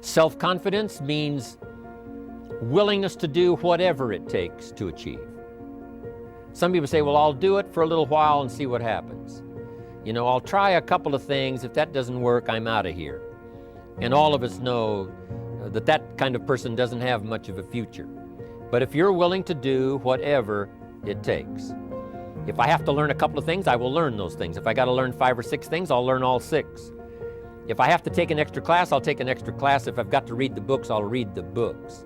Self-confidence means willingness to do whatever it takes to achieve. Some people say, well, I'll do it for a little while and see what happens. You know, I'll try a couple of things. If that doesn't work, I'm out of here. And all of us know that that kind of person doesn't have much of a future. But if you're willing to do whatever it takes, if I have to learn a couple of things, I will learn those things. If I got to learn 5 or 6 things, I'll learn all 6. If I have to take an extra class, I'll take an extra class. If I've got to read the books, I'll read the books.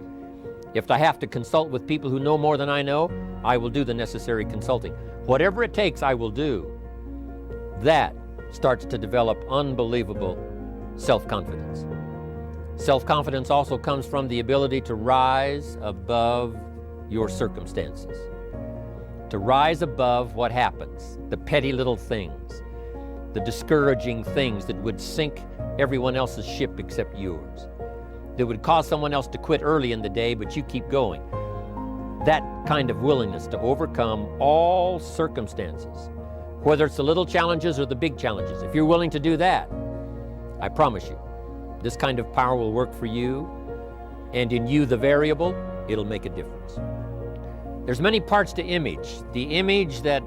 If I have to consult with people who know more than I know, I will do the necessary consulting. Whatever it takes, I will do. That starts to develop unbelievable self-confidence. Self-confidence also comes from the ability to rise above your circumstances, to rise above what happens, the petty little things, the discouraging things that would sink everyone else's ship except yours, that would cause someone else to quit early in the day, but you keep going. That kind of willingness to overcome all circumstances, whether it's the little challenges or the big challenges. If you're willing to do that, I promise you, this kind of power will work for you, and in you, the variable, it'll make a difference. There's many parts to image. The image that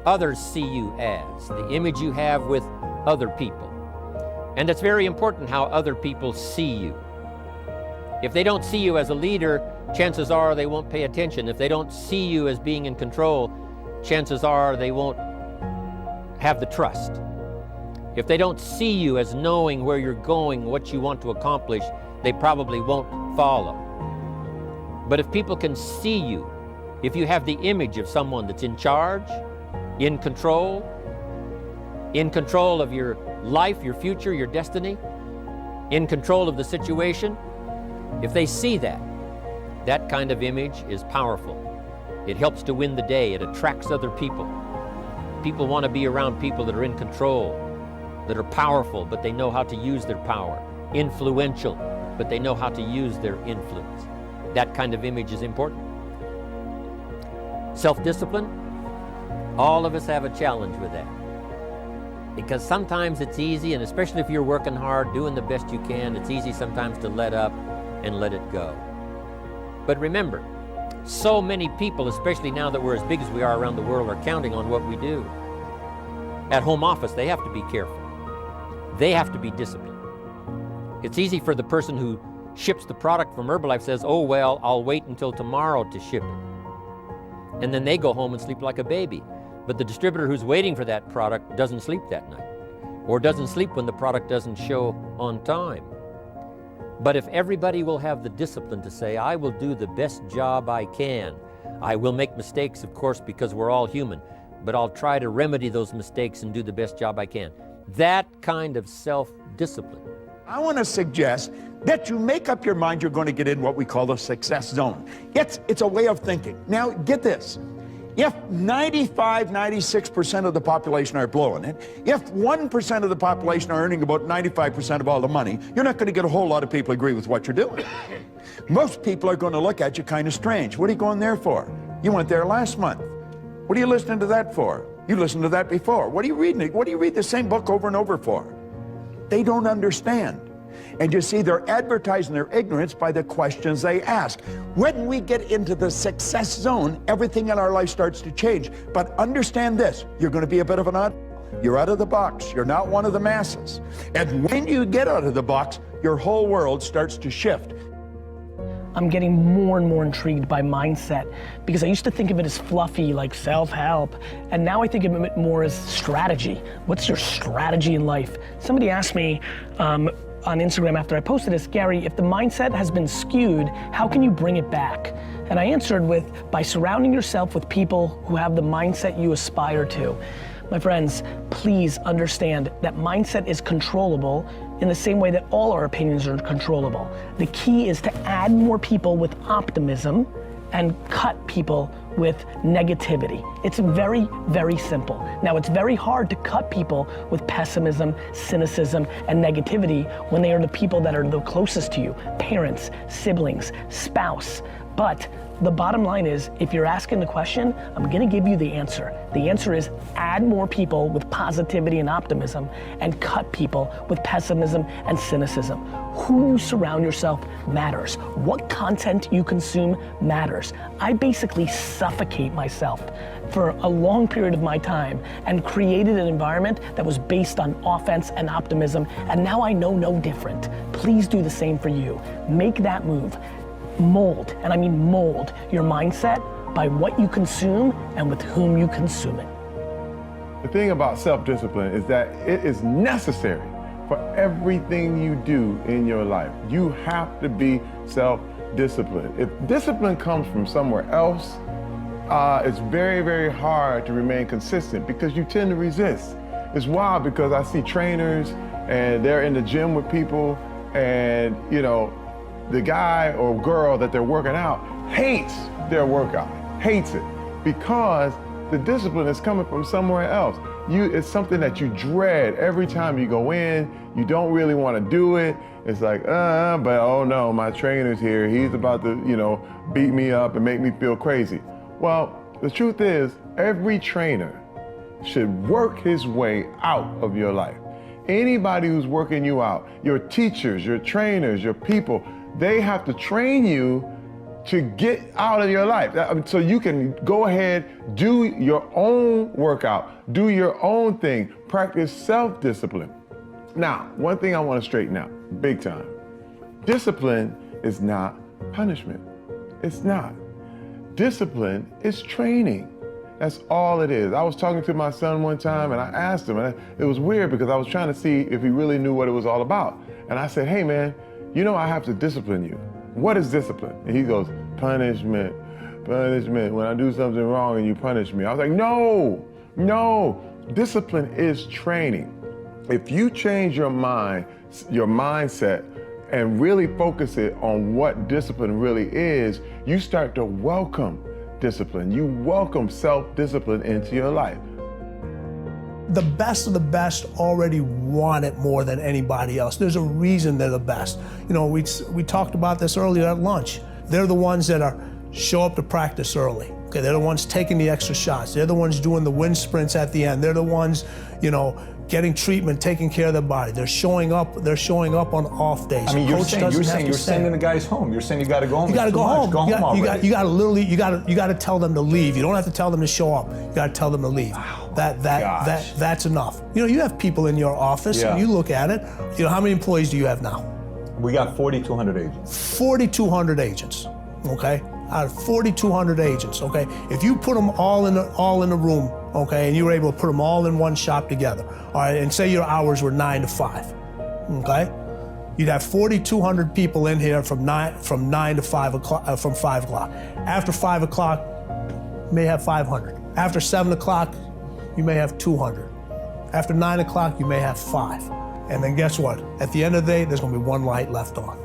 others see you as, the image you have with other people. And it's very important how other people see you. If they don't see you as a leader, chances are they won't pay attention. If they don't see you as being in control, chances are they won't have the trust. If they don't see you as knowing where you're going, what you want to accomplish, they probably won't follow. But if people can see you, if you have the image of someone that's in charge, in control of your life, your future, your destiny, in control of the situation, if they see that, that kind of image is powerful. It helps to win the day. It attracts other people. People want to be around people that are in control, that are powerful, but they know how to use their power. Influential, but they know how to use their influence. That kind of image is important. Self-discipline, all of us have a challenge with that. Because sometimes it's easy, and especially if you're working hard, doing the best you can, it's easy sometimes to let up and let it go. But remember, so many people, especially now that we're as big as we are around the world, are counting on what we do. At home office, they have to be careful. They have to be disciplined. It's easy for the person who ships the product from Herbalife says, oh, well, I'll wait until tomorrow to ship it. And then they go home and sleep like a baby. But the distributor who's waiting for that product doesn't sleep that night, or doesn't sleep when the product doesn't show on time. But if everybody will have the discipline to say, I will do the best job I can. I will make mistakes, of course, because we're all human, but I'll try to remedy those mistakes and do the best job I can. That kind of self-discipline. I want to suggest that you make up your mind you're going to get in what we call the success zone. It's a way of thinking. Now, get this. If 96% of the population are blowing it, if 1% of the population are earning about 95% of all the money, you're not going to get a whole lot of people agree with what you're doing. Most people are going to look at you kind of strange. What are you going there for? You went there last month. What are you listening to that for? You listened to that before. What are you reading? What do you read the same book over and over for? They don't understand. And you see, they're advertising their ignorance by the questions they ask. When we get into the success zone, everything in our life starts to change. But understand this, you're going to be a bit of an odd. You're out of the box. You're not one of the masses. And when you get out of the box, your whole world starts to shift. I'm getting more and more intrigued by mindset, because I used to think of it as fluffy, like self-help, and now I think of it more as strategy. What's your strategy in life? Somebody asked me on Instagram after I posted this, Gary, if the mindset has been skewed, how can you bring it back? And I answered with, by surrounding yourself with people who have the mindset you aspire to. My friends, please understand that mindset is controllable in the same way that all our opinions are controllable. The key is to add more people with optimism and cut people with negativity. It's very, very simple. Now, it's very hard to cut people with pessimism, cynicism, and negativity when they are the people that are the closest to you. Parents, siblings, spouse, But the bottom line is, if you're asking the question, I'm gonna give you the answer. The answer is add more people with positivity and optimism and cut people with pessimism and cynicism. Who you surround yourself matters. What content you consume matters. I basically suffocate myself for a long period of my time and created an environment that was based on offense and optimism, and now I know no different. Please do the same for you. Make that move. Mold, and I mean mold, your mindset by what you consume and with whom you consume it. The thing about self-discipline is that it is necessary for everything you do in your life. You have to be self-disciplined. If discipline comes from somewhere else, it's very, very hard to remain consistent because you tend to resist. It's wild because I see trainers and they're in the gym with people and, you know, the guy or girl that they're working out hates their workout, hates it, because the discipline is coming from somewhere else. It's something that you dread every time you go in. You don't really want to do it. It's like, but oh no, my trainer's here. He's about to, you know, beat me up and make me feel crazy. Well, the truth is, every trainer should work his way out of your life. Anybody who's working you out, your teachers, your trainers, your people, they have to train you to get out of your life. So you can go ahead, do your own workout, do your own thing, practice self-discipline. Now, one thing I want to straighten out, big time. Discipline is not punishment. It's not. Discipline is training. That's all it is. I was talking to my son one time and I asked him, and it was weird because I was trying to see if he really knew what it was all about. And I said, hey man, you know I have to discipline you. What is discipline? And he goes, punishment, punishment. When I do something wrong and you punish me. I was like, no, discipline is training. If you change your mind, your mindset, and really focus it on what discipline really is, you start to welcome discipline. You welcome self-discipline into your life. The best of the best already want it more than anybody else. There's a reason they're the best. You know, we talked about this earlier at lunch. They're the ones that show up to practice early. Okay, they're the ones taking the extra shots. They're the ones doing the wind sprints at the end. They're the ones, you know, getting treatment, taking care of their body. They're showing up on off days. I mean, you're sending the guys home. You're saying you got to go home. You got to go home. Go home already. You got to tell them to leave. You don't have to tell them to show up. You got to tell them to leave. Wow. That's enough. You know, you have people in your office, and you look at it. You know, how many employees do you have now? We got 4,200 agents. 4,200 agents. Okay. Out of 4,200 agents, okay? If you put them all in the room, okay, and you were able to put them all in one shop together, all right, and say your hours were 9 to 5, okay? You'd have 4,200 people in here from 9 to 5 o'clock, from 5 o'clock. After 5 o'clock, you may have 500. After 7 o'clock, you may have 200. After 9 o'clock, you may have 5. And then guess what? At the end of the day, there's gonna be one light left on.